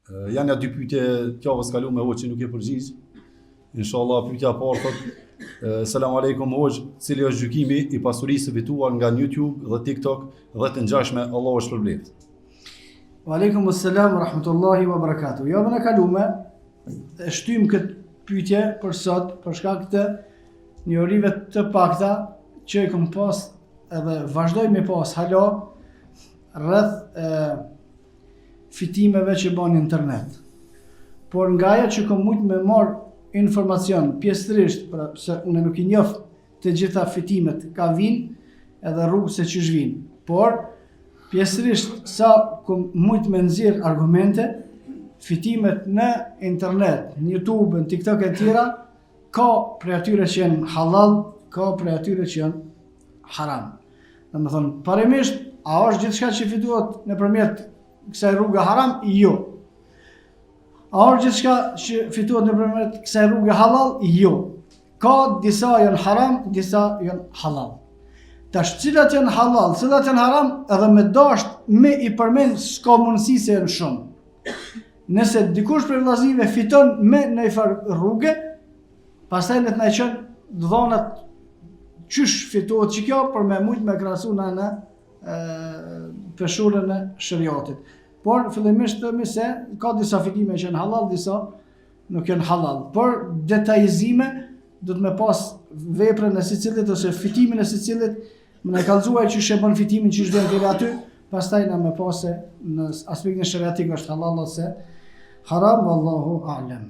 Janë dy pyetje të javës kaluar hoxh që nuk e përgjigj. Inshallah pyetja e parë thotë: Selam aleikum hoxh, cili është gjykimi i pasurisë së fituar nga YouTube dhe TikTok dhe të ngjashme, Allahu shpërblet. Wa aleikum assalam wa rahmatullahi wa barakatuh. Javën e kaluar e shtym këtë pyetje për sot për shkak të njohurive të pakta që e kam pas edhe vazhdoj me pas hala rreth fitimeve që bën internet. Por nga ajo që kam mujt me marr informacion pjesërisht, se unë nuk i njoh të gjitha fitimet ka vinë edhe rrugës se çish vinë, por pjesërisht sa kam mujt me nxjerr argumente, fitimet në internet, në YouTube, në TikTok e tjera, ka prej atyre që janë halal, ka prej atyre që janë haram. Domethënë, parimisht, a është gjithçka që fitohet nëpërmjet kësaj rruge haram? Jo. A është gjithçka që fitohet nëpërmjet kësaj rruge halal? Jo. Ka disa janë haram, disa janë halal. Tash cilat janë halal, cilat janë haram, edhe me dasht me i përmend s'ka mundësi se janë shumë. Nëse dikush për vllaznive fiton me në një farë rrugë, pastaj në të na qenë dhonat qysh fitohet që kjo për me mujt me krahasu në peshurën e shariatit. Por fillimisht themi se ka disa fitime që janë halal, disa nuk janë halal. Por detajizime do të me pas veprën e secilit ose fitimin e secilit, më na kallzuaj që e bën fitimin që çdo deri aty, pastaj na më pas se në aspektin shariatik është halal ose haram, wallahu a'lam.